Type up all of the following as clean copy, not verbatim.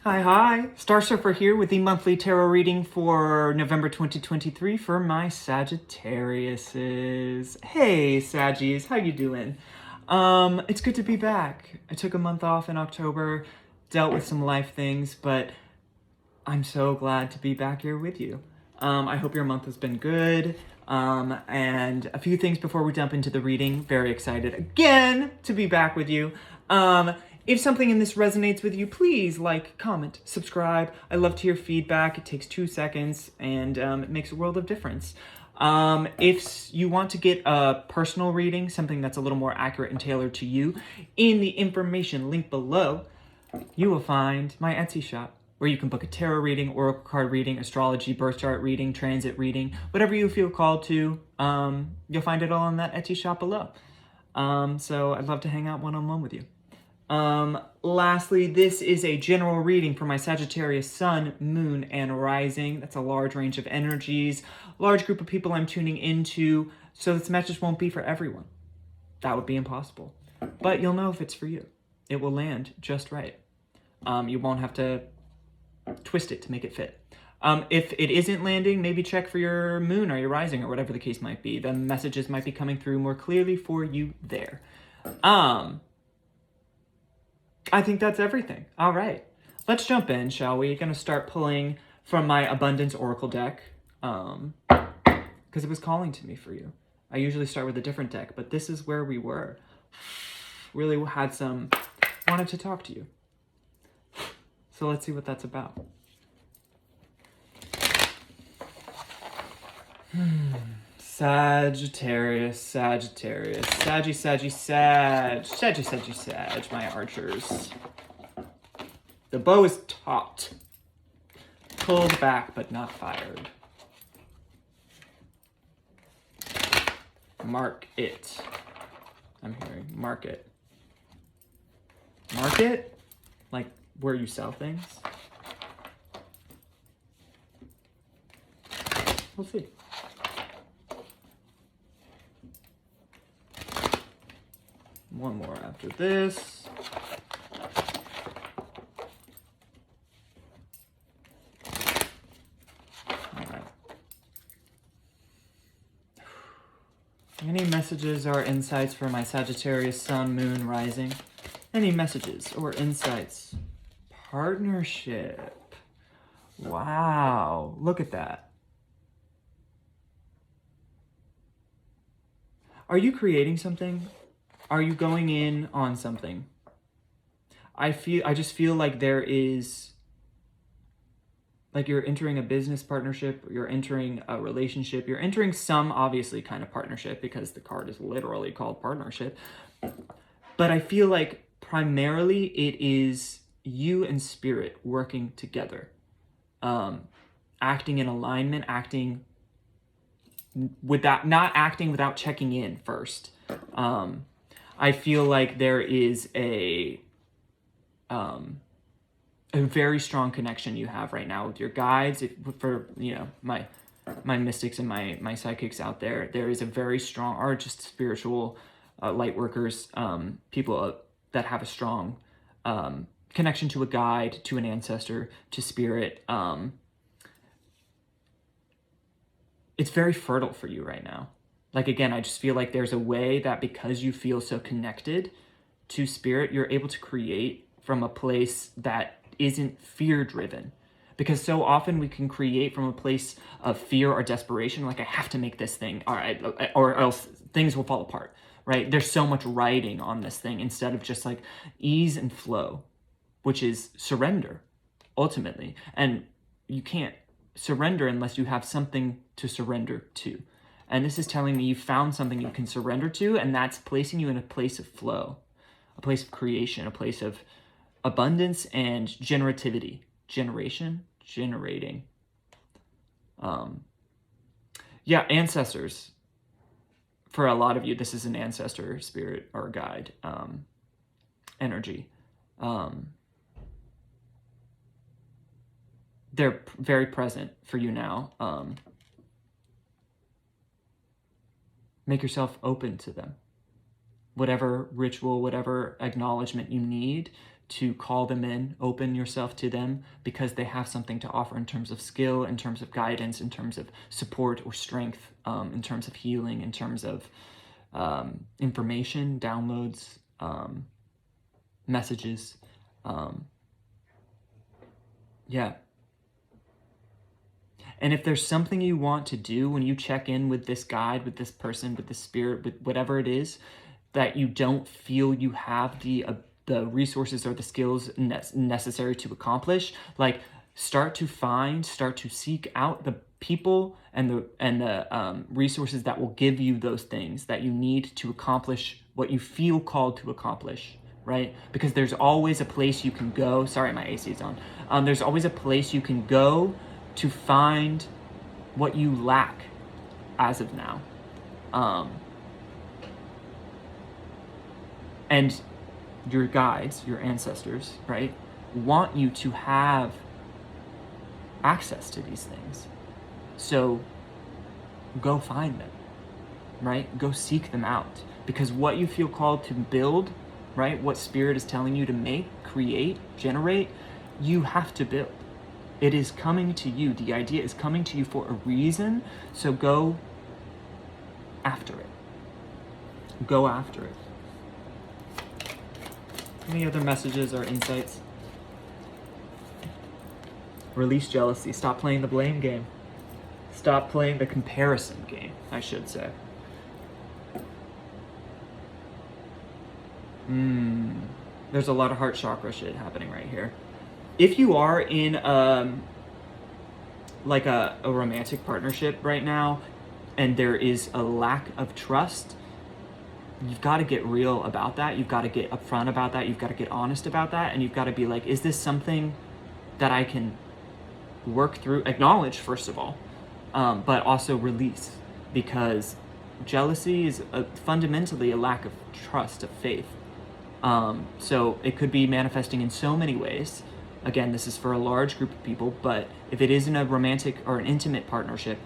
Hi. Star Surfer here with the monthly tarot reading for November 2023 for my Sagittariuses. Hey, Saggies, how you doing? It's good to be back. I took a month off in October, dealt with some life things, but I'm so glad to be back here with you. I hope your month has been good. And a few things before we jump into the reading. Very excited again to be back with you. If something in this resonates with you, please like, comment, subscribe. I love to hear feedback. It takes 2 seconds and it makes a world of difference. If you want to get a personal reading, something that's a little more accurate and tailored to you, in the information link below, you will find my Etsy shop, where you can book a tarot reading, oracle card reading, astrology, birth chart reading, transit reading, whatever you feel called to. You'll find it all in that Etsy shop below. So I'd love to hang out one-on-one with you. Lastly, this is a general reading for my Sagittarius sun, moon, and rising. That's a large range of energies, large group of people I'm tuning into, so this message won't be for everyone. That would be impossible. But you'll know if it's for you. It will land just right. You won't have to twist it to make it fit. If it isn't landing, maybe check for your moon or your rising or whatever the case might be. The messages might be coming through more clearly for you there. I think that's everything. All right, let's jump in, shall we? Gonna start pulling from my Abundance Oracle deck, because it was calling to me for you. I usually start with a different deck, but this is where we were. Really wanted to talk to you. So let's see what that's about. Sagittarius, Sag, my archers. The bow is taut. Pulled back, but not fired. Mark it. I'm hearing market. Market? Like where you sell things? We'll see. One more after this. All right. Any messages or insights for my Sagittarius sun, moon, rising? Any messages or insights? Partnership. Wow, look at that. Are you creating something? Are you going in on something? I just feel like there is, like you're entering a business partnership, you're entering a relationship, you're entering some obviously kind of partnership because the card is literally called partnership. But I feel like primarily it is you and spirit working together, acting in alignment, acting without, not acting without checking in first. I feel like there is a very strong connection you have right now with your guides. For my mystics and my psychics out there, there is a very strong, or just spiritual light workers, people that have a strong connection to a guide, to an ancestor, to spirit. It's very fertile for you right now. Like, again, I just feel like there's a way that because you feel so connected to spirit, you're able to create from a place that isn't fear-driven. Because so often we can create from a place of fear or desperation, like I have to make this thing, all right, or else things will fall apart, right? There's so much riding on this thing instead of just like ease and flow, which is surrender, ultimately. And you can't surrender unless you have something to surrender to. And this is telling me you found something you can surrender to, and that's placing you in a place of flow, a place of creation, a place of abundance and generativity. Generating. Yeah, ancestors. For a lot of you, this is an ancestor, spirit, or guide energy. They're very present for you now. Make yourself open to them. Whatever ritual, whatever acknowledgement you need to call them in, open yourself to them, because they have something to offer in terms of skill, in terms of guidance, in terms of support or strength, in terms of healing, in terms of information, downloads, messages. Yeah. And if there's something you want to do when you check in with this guide, with this person, with this spirit, with whatever it is, that you don't feel you have the resources or the skills necessary to accomplish, like start to seek out the people and the resources that will give you those things that you need to accomplish what you feel called to accomplish, right? Because there's always a place you can go. Sorry, my AC is on. There's always a place you can go to find what you lack as of now. And your guides, your ancestors, right, want you to have access to these things. So go find them, right? Go seek them out. Because what you feel called to build, right, what spirit is telling you to make, create, generate, you have to build. It is coming to you. The idea is coming to you for a reason. So go after it. Go after it. Any other messages or insights? Release jealousy. Stop playing the blame game. Stop playing the comparison game, I should say. There's a lot of heart chakra shit happening right here. If you are in like a romantic partnership right now and there is a lack of trust, you've got to get real about that. You've got to get upfront about that. You've got to get honest about that. And you've got to be like, is this something that I can work through, acknowledge first of all, but also release? Because jealousy is fundamentally a lack of trust, of faith. So it could be manifesting in so many ways. Again, this is for a large group of people, but if it is in a romantic or an intimate partnership,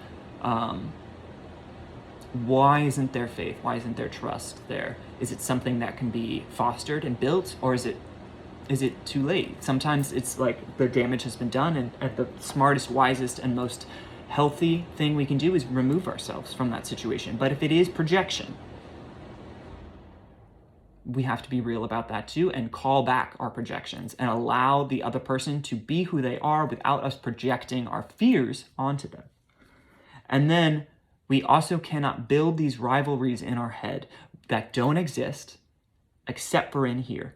why isn't there faith? Why isn't there trust there? Is it something that can be fostered and built, or is it too late? Sometimes it's like the damage has been done, and the smartest, wisest, and most healthy thing we can do is remove ourselves from that situation. But if it is projection, we have to be real about that too and call back our projections and allow the other person to be who they are without us projecting our fears onto them. And then we also cannot build these rivalries in our head that don't exist except for in here.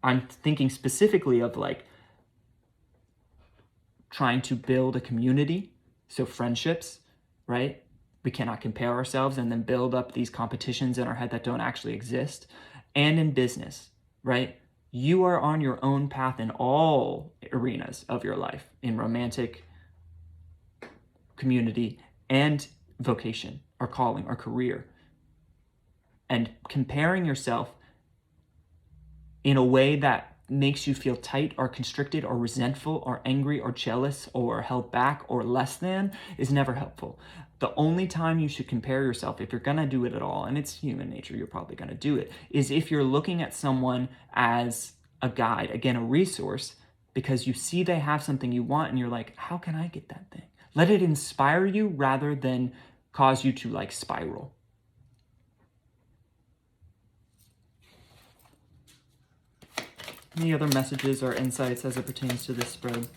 I'm thinking specifically of like trying to build a community, so friendships, right? We cannot compare ourselves and then build up these competitions in our head that don't actually exist. And in business, right? You are on your own path in all arenas of your life, in romantic, community, and vocation, or calling, or career. And comparing yourself in a way that makes you feel tight or constricted or resentful or angry or jealous or held back or less than is never helpful. The only time you should compare yourself, if you're going to do it at all, and it's human nature, you're probably going to do it, is if you're looking at someone as a guide, again, a resource, because you see they have something you want and you're like, how can I get that thing? Let it inspire you rather than cause you to like spiral. Any other messages or insights as it pertains to this spread?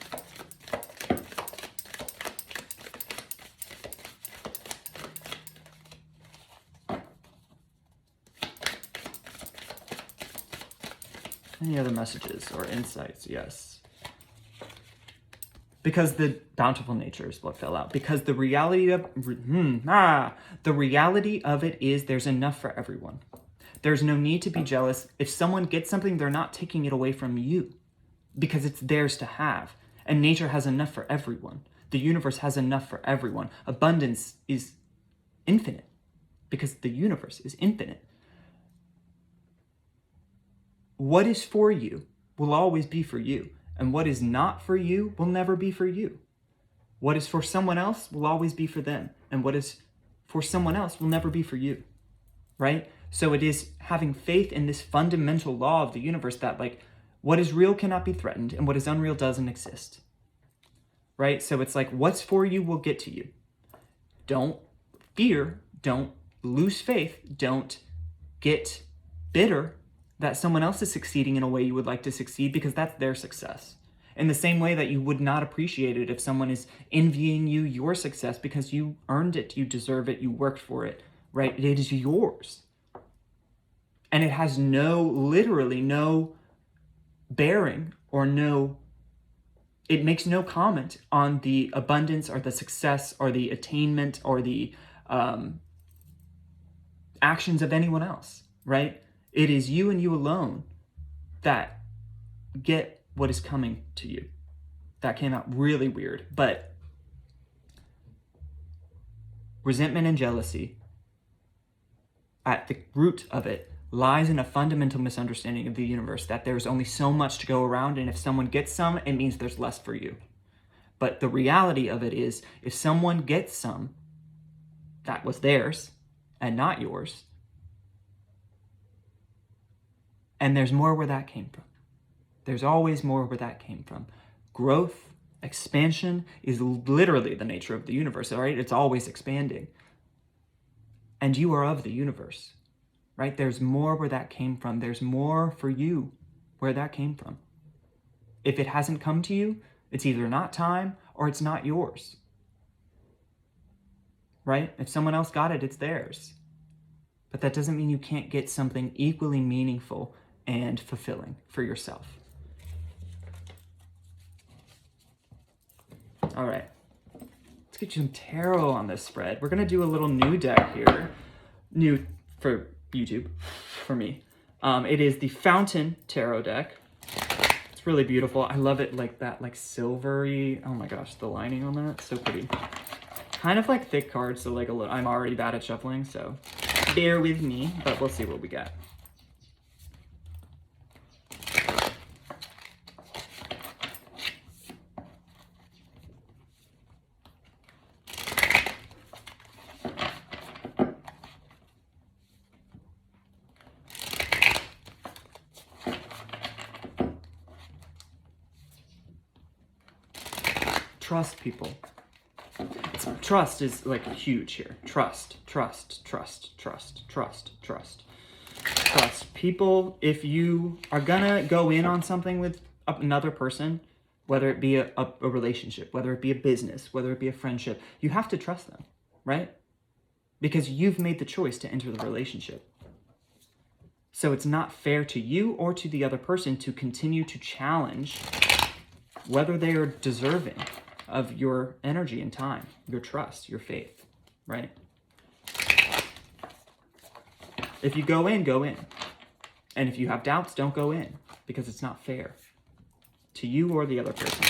Any other messages or insights? Yes. Because the bountiful nature is what fell out. Because the reality of the reality of it is there's enough for everyone. There's no need to be jealous. If someone gets something, they're not taking it away from you because it's theirs to have. And nature has enough for everyone. The universe has enough for everyone. Abundance is infinite because the universe is infinite. What is for you will always be for you. And what is not for you will never be for you. What is for someone else will always be for them. And what is for someone else will never be for you. Right? So it is having faith in this fundamental law of the universe that like What is real cannot be threatened, and what is unreal doesn't exist. Right? So it's like, what's for you will get to you. Don't fear, don't lose faith, don't get bitter that someone else is succeeding in a way you would like to succeed, because that's their success. In the same way that you would not appreciate it if someone is envying you your success, because you earned it, you deserve it, you worked for it, right? It is yours. And it has literally no bearing or it makes no comment on the abundance or the success or the attainment or the actions of anyone else, right? It is you and you alone that get what is coming to you. That came out really weird, but resentment and jealousy, at the root of it, lies in a fundamental misunderstanding of the universe, that there's only so much to go around, and if someone gets some, it means there's less for you. But the reality of it is, if someone gets some that was theirs and not yours, and there's more where that came from. There's always more where that came from. Growth, expansion is literally the nature of the universe, right? It's always expanding. And you are of the universe, right? There's more where that came from. There's more for you where that came from. If it hasn't come to you, it's either not time or it's not yours, right? If someone else got it, it's theirs. But that doesn't mean you can't get something equally meaningful and fulfilling for yourself. All right, let's get you some tarot on this spread. We're gonna do a little new deck here. New for YouTube, for me. It is the Fountain Tarot deck. It's really beautiful. I love it like that, like silvery, oh my gosh, the lining on that, so pretty. Kind of like thick cards, so like a little, I'm already bad at shuffling, so bear with me, but we'll see what we got. Trust people. Trust is like huge here. Trust. People, if you are gonna go in on something with another person, whether it be a relationship, whether it be a business, whether it be a friendship, you have to trust them, right? Because you've made the choice to enter the relationship. So it's not fair to you or to the other person to continue to challenge whether they are deserving of your energy and time, your trust, your faith, right? If you go in, go in. And if you have doubts, don't go in, because it's not fair to you or the other person.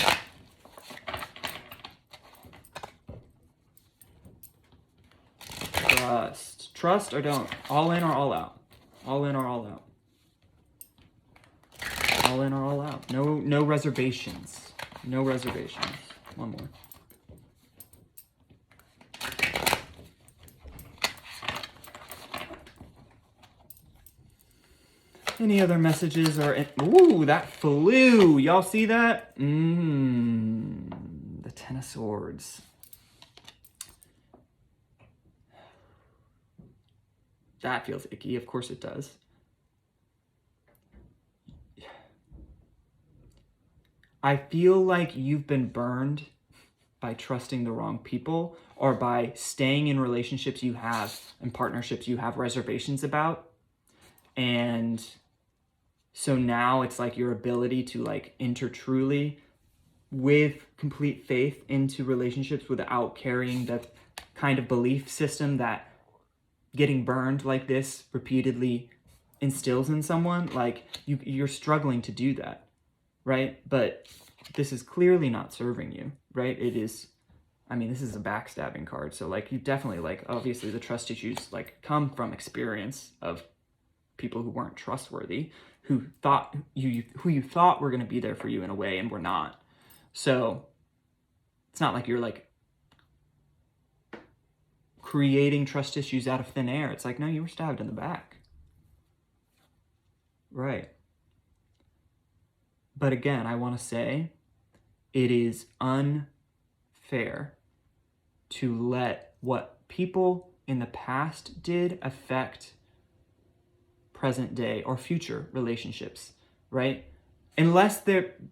Trust. Trust or don't. All in or all out. All in or all out. All in or all out. No reservations. No reservations. One more. Any other messages or... Ooh, that flew! Y'all see that? The Ten of Swords. That feels icky. Of course it does. I feel like you've been burned by trusting the wrong people, or by staying in relationships you have and partnerships you have reservations about. And so now it's like your ability to like enter truly with complete faith into relationships without carrying the kind of belief system that getting burned like this repeatedly instills in someone. Like you're struggling to do that, right? But this is clearly not serving you, right? It is, I mean, this is a backstabbing card. So like you definitely like, obviously the trust issues like come from experience of people who weren't trustworthy, who you thought were going to be there for you in a way and were not. So it's not like you're like creating trust issues out of thin air. It's like, no, you were stabbed in the back. Right. But again, I want to say it is unfair to let what people in the past did affect present day or future relationships, right? Unless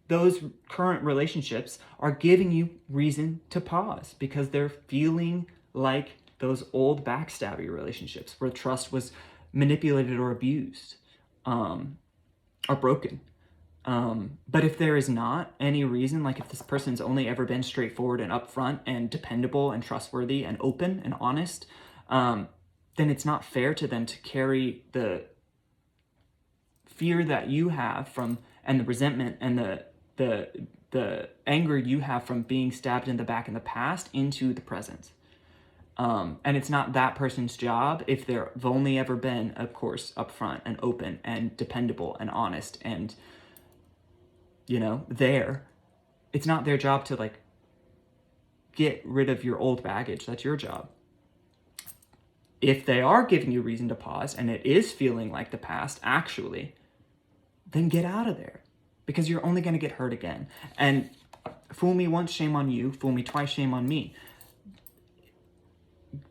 those current relationships are giving you reason to pause because they're feeling like those old backstabby relationships where trust was manipulated or abused, are broken. But if there is not any reason, like if this person's only ever been straightforward and upfront and dependable and trustworthy and open and honest, then it's not fair to them to carry the fear that you have from, and the resentment and the anger you have from being stabbed in the back in the past into the present. And it's not that person's job if they've only ever been, of course, upfront and open and dependable and honest and, you know, there. It's not their job to like get rid of your old baggage. That's your job. If they are giving you reason to pause and it is feeling like the past, actually, then get out of there because you're only going to get hurt again. And fool me once, shame on you. Fool me twice, shame on me.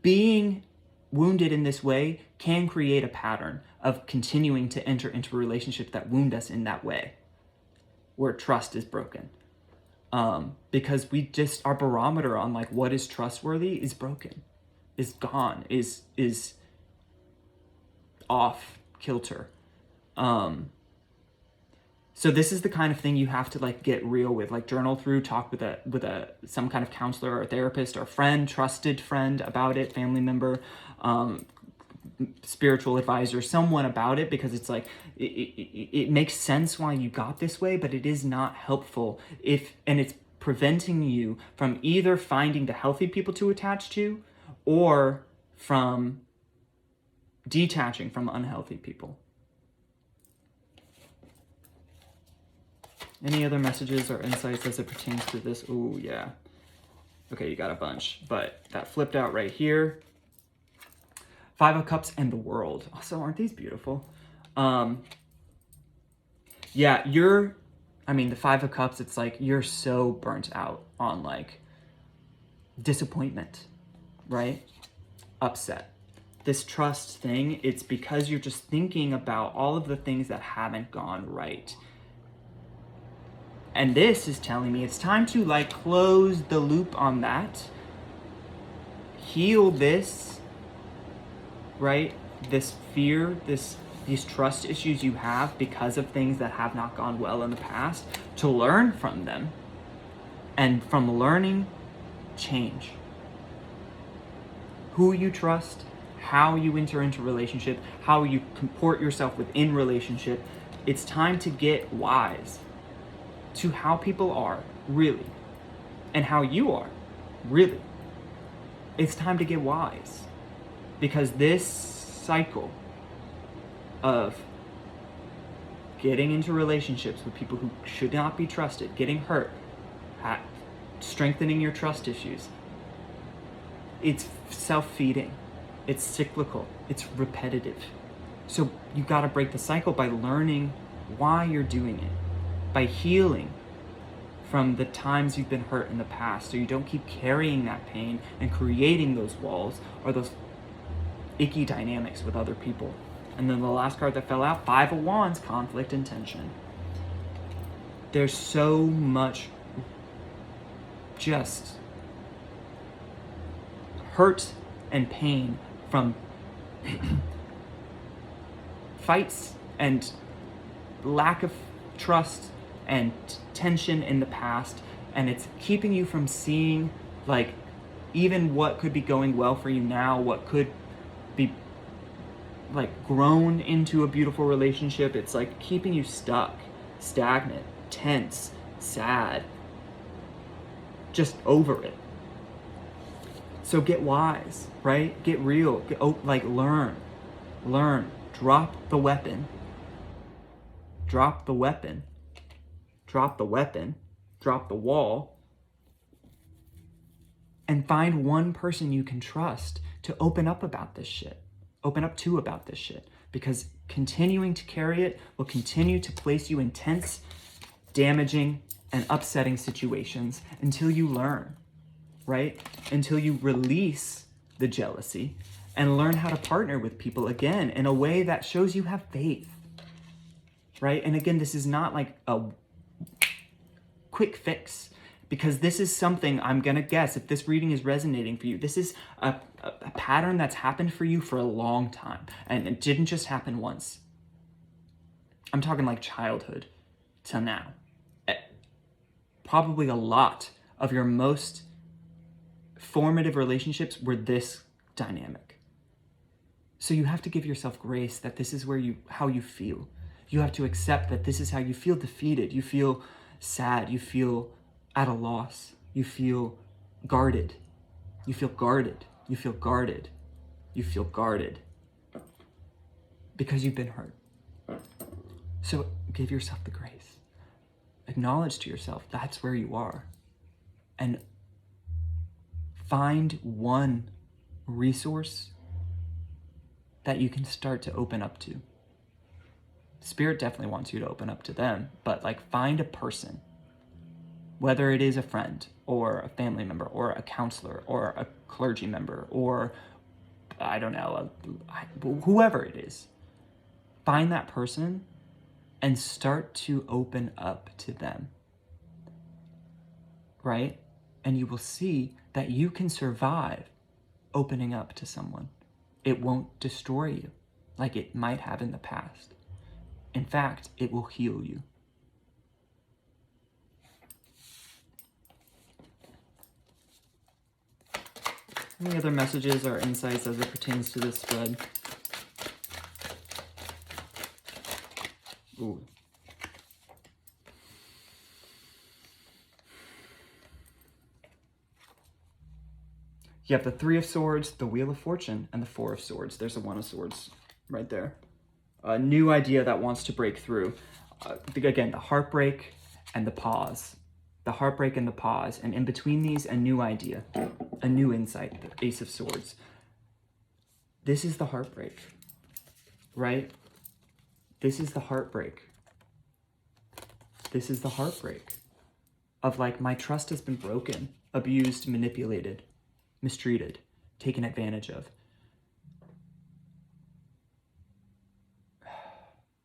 Being wounded in this way can create a pattern of continuing to enter into a relationship that wound us in that way, where trust is broken. Because we just, our barometer on like what is trustworthy is broken, is gone, is off kilter. So this is the kind of thing you have to like get real with, like journal through, talk with some kind of counselor or therapist or friend, trusted friend about it, family member, spiritual advisor, someone about it, because it's like, it makes sense why you got this way, but it is not helpful and it's preventing you from either finding the healthy people to attach to or from detaching from unhealthy people. Any other messages or insights as it pertains to this? Ooh, yeah. Okay, you got a bunch, but that flipped out right here. 5 of Cups and the World. Also, aren't these beautiful? Yeah, the 5 of Cups, it's like you're so burnt out on like disappointment, right? Upset. This trust thing, it's because you're just thinking about all of the things that haven't gone right. And this is telling me it's time to like close the loop on that, heal this, right? This fear, these trust issues you have because of things that have not gone well in the past, to learn from them, and from learning, change. Who you trust, how you enter into relationship, how you comport yourself within relationship. It's time to get wise to how people are, really, and how you are, really. It's time to get wise, because this cycle of getting into relationships with people who should not be trusted, getting hurt, strengthening your trust issues, it's self-feeding, it's cyclical, it's repetitive. So you gotta break the cycle by learning why you're doing it, by healing from the times you've been hurt in the past, so you don't keep carrying that pain and creating those walls or those icky dynamics with other people. And then the last card that fell out, 5 of Wands, conflict and tension. There's so much just hurt and pain from fights and lack of trust and tension in the past, and it's keeping you from seeing like even what could be going well for you now, what could be like grown into a beautiful relationship. It's like keeping you stuck, stagnant, tense, sad, just over it. So get wise, right? Get real, learn, drop the weapon, drop the wall, and find one person you can trust to open up about this shit. Because continuing to carry it will continue to place you in tense damaging and upsetting situations until you learn, right? Until you release the jealousy and learn how to partner with people again in a way that shows you have faith, right? And again, this is not like a quick fix, because this is something, I'm gonna guess, if this reading is resonating for you, this is a pattern that's happened for you for a long time, and it didn't just happen once. I'm talking like childhood to now. Probably a lot of your most formative relationships were this dynamic. So you have to give yourself grace that this is how you feel. You have to accept that this is how you feel defeated. You feel sad. You feel at a loss. You feel guarded. You feel guarded. You feel guarded. You feel guarded. Because you've been hurt. So give yourself the grace. Acknowledge to yourself that's where you are. And find one resource that you can start to open up to. Spirit definitely wants you to open up to them, but like find a person, whether it is a friend or a family member or a counselor or a clergy member or I don't know, whoever it is. Find that person and start to open up to them, right? And you will see that you can survive opening up to someone. It won't destroy you like it might have in the past. In fact, it will heal you. Any other messages or insights as it pertains to this spread? Ooh. You have the Three of Swords, the Wheel of Fortune, and the Four of Swords. There's a One of Swords right there. A new idea that wants to break through. Again, the heartbreak and the pause. The heartbreak and the pause. And in between these, a new idea, a new insight, the Ace of Swords. This is the heartbreak, right? This is the heartbreak. This is the heartbreak of like, my trust has been broken, abused, manipulated, mistreated, taken advantage of.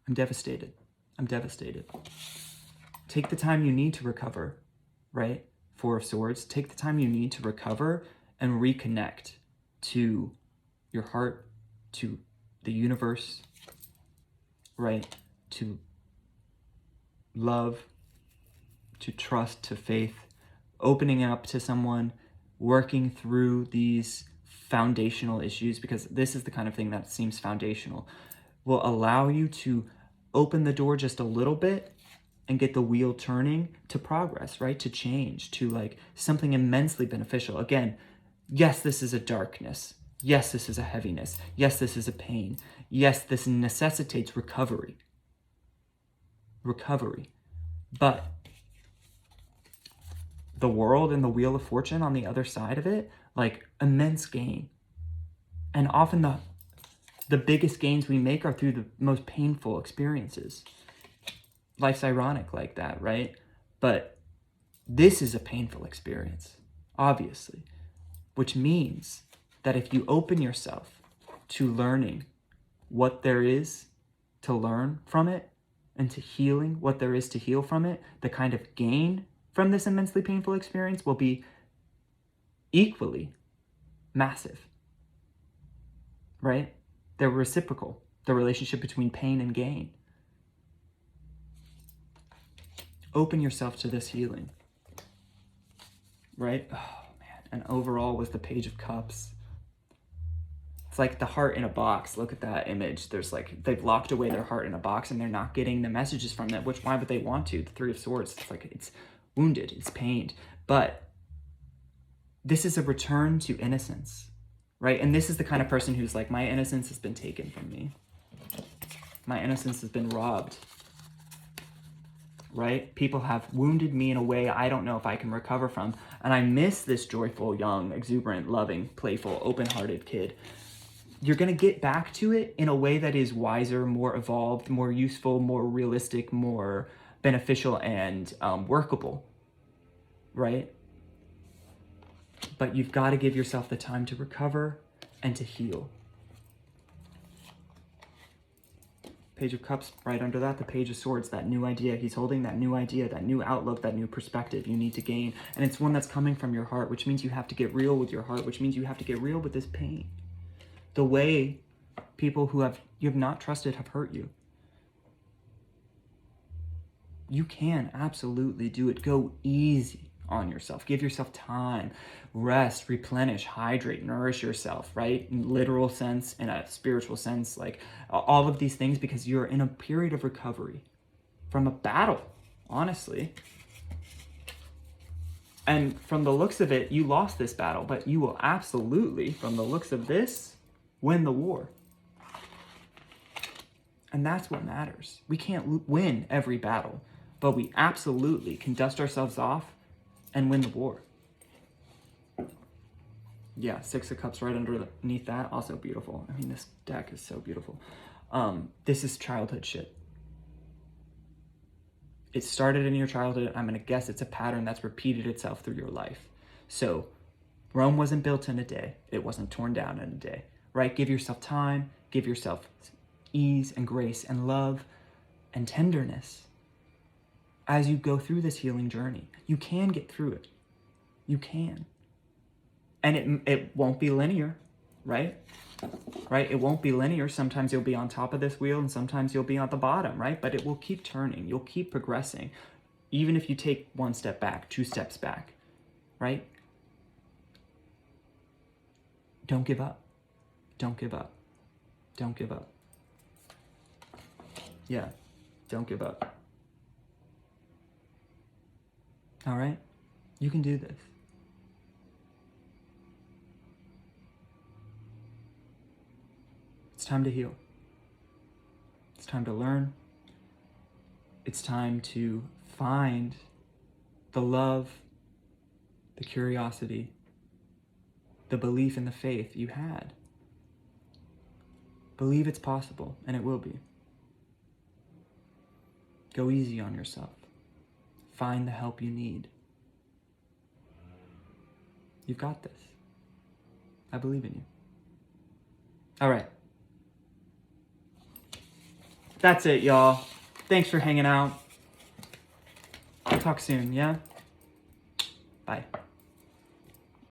I'm devastated. I'm devastated. Take the time you need to recover, right? Four of Swords. Take the time you need to recover and reconnect to your heart, to the universe, right? To love, to trust, to faith, opening up to someone, working through these foundational issues, because this is the kind of thing that seems foundational, will allow you to open the door just a little bit and get the wheel turning to progress, right? To change, to like something immensely beneficial. Again, yes, this is a darkness. Yes, this is a heaviness. Yes, this is a pain. Yes, this necessitates recovery. Recovery. But the world and the Wheel of Fortune on the other side of it, like immense gain. And often the biggest gains we make are through the most painful experiences. Life's ironic like that, right? But this is a painful experience, obviously, which means that if you open yourself to learning what there is to learn from it and to healing what there is to heal from it, the kind of gain from this immensely painful experience will be equally massive, right? They're reciprocal, the relationship between pain and gain. Open yourself to this healing, right? Oh, man. And overall was the Page of Cups. It's like the heart in a box. Look at that image. There's like, they've locked away their heart in a box and they're not getting the messages from that, which why would they want to? The Three of Swords, it's like, it's wounded, it's pained. But this is a return to innocence, right? And this is the kind of person who's like, my innocence has been taken from me. My innocence has been robbed, right? People have wounded me in a way I don't know if I can recover from. And I miss this joyful, young, exuberant, loving, playful, open-hearted kid. You're going to get back to it in a way that is wiser, more evolved, more useful, more realistic, more beneficial and workable, right? But you've got to give yourself the time to recover and to heal. Page of Cups, right under that, the Page of Swords, that new idea he's holding, that new idea, that new outlook, that new perspective you need to gain. And it's one that's coming from your heart, which means you have to get real with your heart, which means you have to get real with this pain. The way people who you have not trusted have hurt you. You can absolutely do it. Go easy on yourself. Give yourself time. Rest, replenish, hydrate, nourish yourself, right? In literal sense, in a spiritual sense, like all of these things, because you're in a period of recovery from a battle, honestly. And from the looks of it, you lost this battle, but you will absolutely, from the looks of this, win the war. And that's what matters. We can't win every battle, but we absolutely can dust ourselves off and win the war. Yeah, Six of Cups right underneath that, also beautiful. I mean, this deck is so beautiful. This is childhood shit. It started in your childhood. I'm going to guess it's a pattern that's repeated itself through your life. So Rome wasn't built in a day. It wasn't torn down in a day, right? Give yourself time. Give yourself ease and grace and love and tenderness as you go through this healing journey. You can get through it. You can. And it won't be linear, right? Right? It won't be linear. Sometimes you'll be on top of this wheel and sometimes you'll be on the bottom, right? But it will keep turning. You'll keep progressing. Even if you take one step back, 2 steps back, right? Don't give up. Don't give up. Don't give up. Yeah, don't give up. All right? You can do this. It's time to heal. It's time to learn. It's time to find the love, the curiosity, the belief in the faith you had. Believe it's possible, and it will be. Go easy on yourself. Find the help you need. You've got this. I believe in you. All right. That's it, y'all. Thanks for hanging out. Talk soon, yeah? Bye.